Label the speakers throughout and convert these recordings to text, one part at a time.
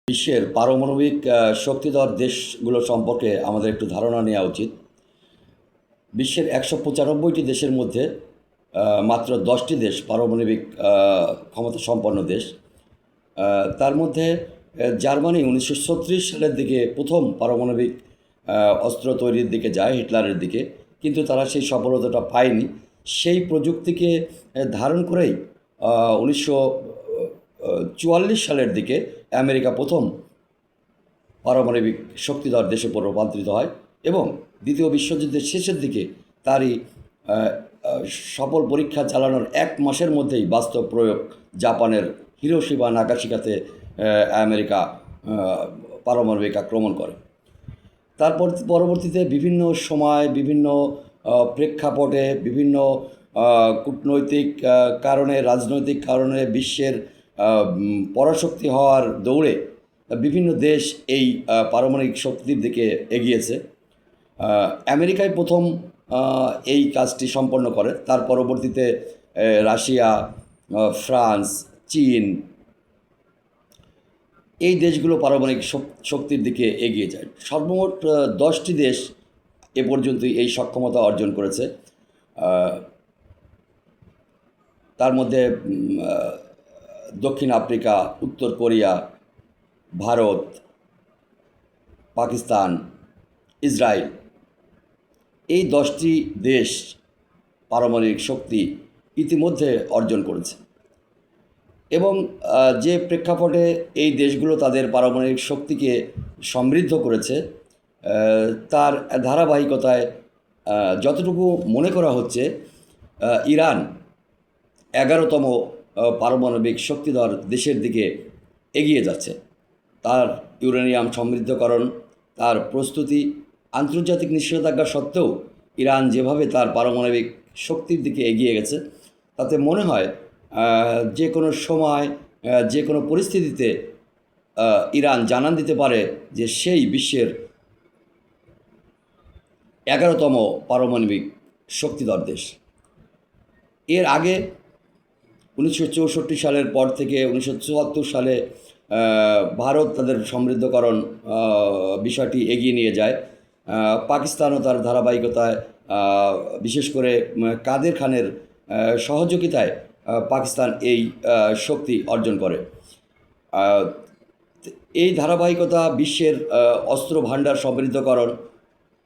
Speaker 1: বিশ্বের পারমাণবিক শক্তিধর দেশগুলো সম্পর্কে আমাদের একটু ধারণা নেওয়া উচিত। বিশ্বের ১৯৫টি দেশের মধ্যে মাত্র ১০টি দেশ পারমাণবিক ক্ষমতা সম্পন্ন দেশ। তার মধ্যে জার্মানি ১৯৩৬ সালের দিকে প্রথম পারমাণবিক অস্ত্র তৈরির দিকে যায়, হিটলারের দিকে, কিন্তু তারা সেই সফলতাটা পায়নি। সেই প্রযুক্তিকে ধারণ করেই ১৯৪৪ সালের দিকে আমেরিকা প্রথম পারমাণবিক শক্তিধর দেশে রূপান্তরিত হয় এবং দ্বিতীয় বিশ্বযুদ্ধের শেষের দিকে তারই সফল পরীক্ষা চালানোর ১ মাসের মধ্যেই বাস্তব প্রয়োগ জাপানের হিরোশিমা নাগাসাকিতে আমেরিকা পারমাণবিক আক্রমণ করে। তারপর পরবর্তীতে বিভিন্ন সময় বিভিন্ন প্রেক্ষাপটে বিভিন্ন কূটনৈতিক কারণে, রাজনৈতিক কারণে, বিশ্বের পরাশক্তি হওয়ার দৌড়ে বিভিন্ন দেশ এই পারমাণবিক শক্তির দিকে এগিয়েছে। আমেরিকায় প্রথম এই কাজটি সম্পন্ন করে, তার পরবর্তীতে রাশিয়া, ফ্রান্স, চীন, এই দেশগুলো পারমাণবিক শক্তির দিকে এগিয়ে যায়। সর্বমোট 10টি দেশ এ পর্যন্তই এই সক্ষমতা অর্জন করেছে। তার মধ্যে দক্ষিণ আফ্রিকা, উত্তর কোরিয়া, ভারত, পাকিস্তান, ইসরায়েল, এই 10টি দেশ পারমাণবিক শক্তি ইতিমধ্যে অর্জন করেছে এবং যে প্রেক্ষাপটে এই দেশগুলো তাদের পারমাণবিক শক্তিকে সমৃদ্ধ করেছে তার ধারাবাহিকতায় যতটুকু মনে করা হচ্ছে ইরান 11তম পারমাণবিক শক্তিধর দেশের দিকে এগিয়ে যাচ্ছে। তার ইউরেনিয়াম সমৃদ্ধকরণ, তার প্রস্তুতি, আন্তর্জাতিক নিষেধাজ্ঞা সত্ত্বেও ইরান যেভাবে তার পারমাণবিক শক্তির দিকে এগিয়ে গেছে তাতে মনে হয় যে কোনো সময়, যে কোনো পরিস্থিতিতে ইরান জানান দিতে পারে যে সেই বিশ্বের 11তম পারমাণবিক শক্তিধর দেশ। এর আগে 1964 সালের পর থেকে 1974 সালে ভারত তাদের সমৃদ্ধকরণ বিষয়টি এগিয়ে নিয়ে যায়। পাকিস্তানও তার ধারাবাহিকতায়, বিশেষ করে কাদের খানের সহযোগিতায় পাকিস্তান এই শক্তি অর্জন করে। এই ধারাবাহিকতা বিশ্বের অস্ত্র ভাণ্ডার সমৃদ্ধকরণ,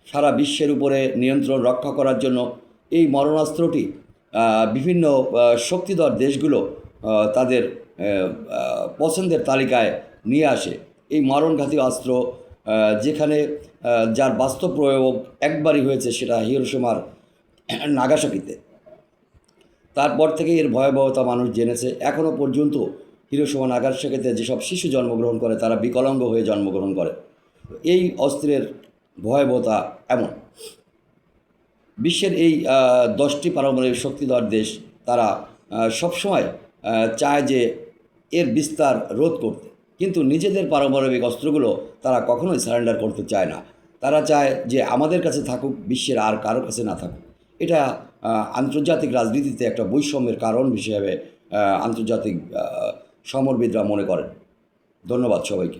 Speaker 1: সারা বিশ্বের উপরে নিয়ন্ত্রণ রক্ষা করার জন্য এই মরণাস্ত্রটি বিভিন্ন শক্তিধর দেশগুলো তাদের পছন্দের তালিকায় নিয়ে আসে। এই মরণঘাতী অস্ত্র যেখানে যার বাস্তব প্রয়োগ একবারই হয়েছে, সেটা হিরোশিমার নাগাসাকিতে। তারপর থেকে এর ভয়াবহতা মানুষ জেনেছে। এখনও পর্যন্ত হিরোশিমা নাগাসাকিতে যেসব শিশু জন্মগ্রহণ করে তারা বিকলাঙ্গ হয়ে জন্মগ্রহণ করে। এই অস্ত্রের ভয়াবহতা এমন। বিশ্বের এই 10টি পারমাণবিক শক্তিধর দেশ তারা সবসময় চায় যে এর বিস্তার রোধ করতে, কিন্তু নিজেদের পারমাণবিক অস্ত্রগুলো তারা কখনোই সারেন্ডার করতে চায় না। তারা চায় যে আমাদের কাছে থাকুক, বিশ্বের আর কারো কাছে না থাকুক। এটা আন্তর্জাতিক রাজনীতিতে একটা বৈষম্যের কারণ হিসেবে আন্তর্জাতিক সমরবিদরা মনে করেন। ধন্যবাদ সবাইকে।